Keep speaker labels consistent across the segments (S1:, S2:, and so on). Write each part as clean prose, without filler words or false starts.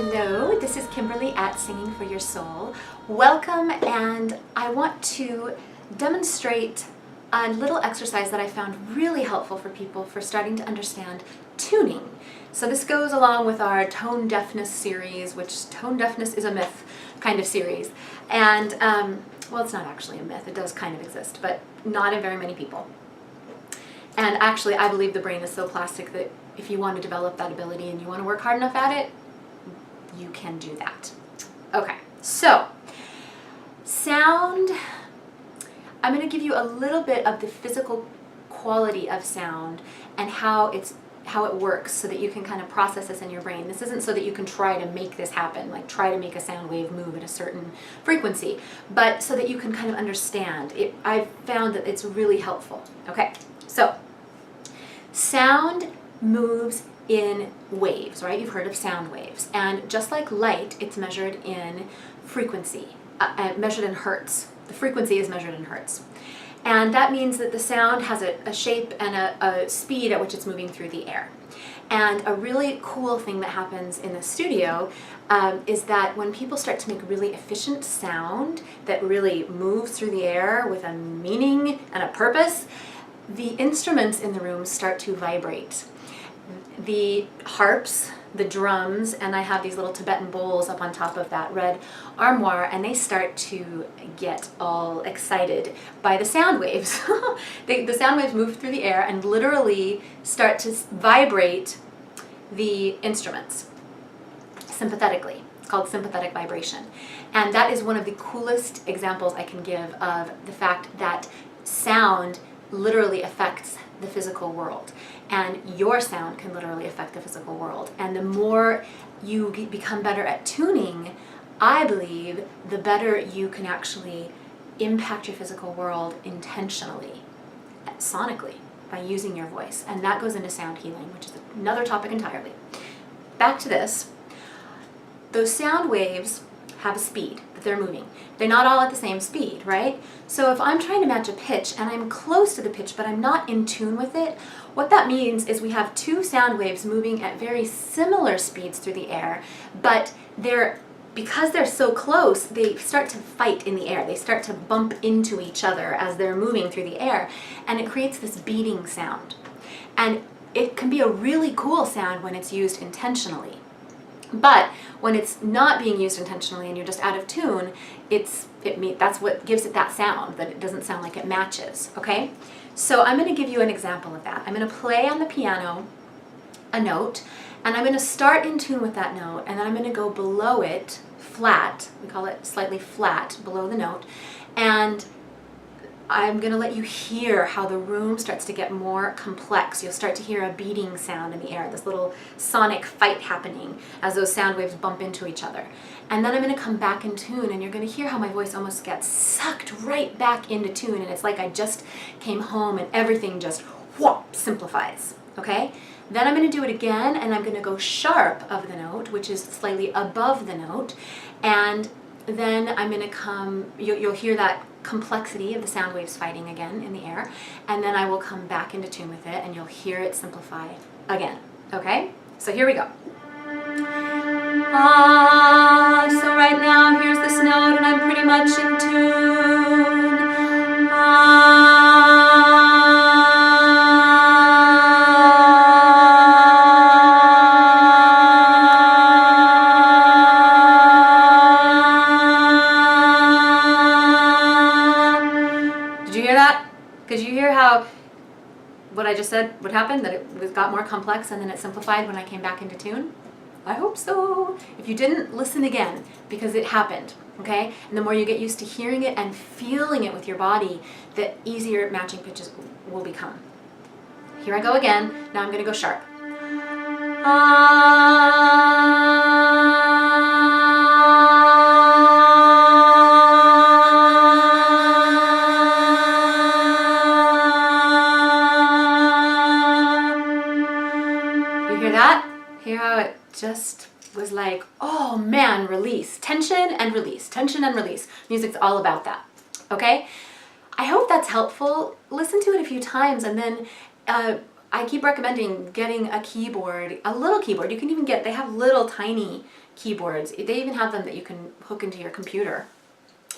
S1: Hello, this is Kimberly at Singing for Your Soul. Welcome, and I want to demonstrate a little exercise that I found really helpful for people for starting to understand tuning. So this goes along with our tone deafness series, which tone deafness is a myth kind of series. And, well, it's not actually a myth, it does kind of exist, but not in very many people. And actually, I believe the brain is so plastic that if you want to develop that ability and you want to work hard enough at it, you can do that. Okay, so sound, I'm going to give you a little bit of the physical quality of sound and how it works so that you can kind of process this in your brain. This isn't so that you can try to make this happen, like try to make a sound wave move at a certain frequency, but so that you can kind of understand. I've found that it's really helpful. Okay, so sound moves in waves, right? You've heard of sound waves. And just like light, it's measured in frequency, measured in hertz. The frequency is measured in hertz. And that means that the sound has a shape and a speed at which it's moving through the air. And a really cool thing that happens in the studio is that when people start to make really efficient sound that really moves through the air with a meaning and a purpose, the instruments in the room start to vibrate. The harps, the drums, and I have these little Tibetan bowls up on top of that red armoire, and they start to get all excited by the sound waves. The sound waves move through the air and literally start to vibrate the instruments sympathetically. It's called sympathetic vibration. And that is one of the coolest examples I can give of the fact that sound literally affects the physical world, and your sound can literally affect the physical world. And the more you become better at tuning, I believe, the better you can actually impact your physical world intentionally, sonically, by using your voice. And that goes into sound healing, which is another topic entirely. Back to this. Those sound waves have a speed that they're moving. They're not all at the same speed, right? So if I'm trying to match a pitch and I'm close to the pitch but I'm not in tune with it, what that means is we have two sound waves moving at very similar speeds through the air, but because they're so close, they start to fight in the air. They start to bump into each other as they're moving through the air, and it creates this beating sound. And it can be a really cool sound when it's used intentionally. But when it's not being used intentionally and you're just out of tune, that's what gives it that sound, that it doesn't sound like it matches, okay? So I'm going to give you an example of that. I'm going to play on the piano a note, and I'm going to start in tune with that note, and then I'm going to go below it, flat, we call it slightly flat, below the note, and I'm going to let you hear how the room starts to get more complex. You'll start to hear a beating sound in the air, this little sonic fight happening as those sound waves bump into each other. And then I'm going to come back in tune, and you're going to hear how my voice almost gets sucked right back into tune, and it's like I just came home and everything just whoop, simplifies, okay? Then I'm going to do it again, and I'm going to go sharp of the note, which is slightly above the note, and then I'm going to come, you'll hear that complexity of the sound waves fighting again in the air, and then I will come back into tune with it and you'll hear it simplify again, okay? So here we go. So right now here's this note and I'm pretty much in tune. Did you hear how what I just said would happen, that it got more complex and then it simplified when I came back into tune? I hope so. If you didn't, listen again, because it happened, okay? And the more you get used to hearing it and feeling it with your body, the easier matching pitches will become. Here I go again. Now I'm going to go sharp. Hear how it just was like, oh man, release. Tension and release. Tension and release. Music's all about that. Okay? I hope that's helpful. Listen to it a few times and then I keep recommending getting a keyboard, a little keyboard. You can even get, they have little tiny keyboards. They even have them that you can hook into your computer,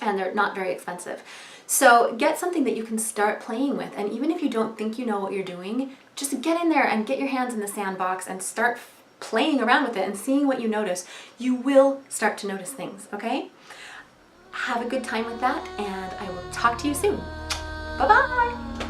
S1: and they're not very expensive. So get something that you can start playing with, and even if you don't think you know what you're doing, just get in there and get your hands in the sandbox and start playing around with it and seeing what you notice. You will start to notice things, okay? Have a good time with that, and I will talk to you soon. Bye-bye!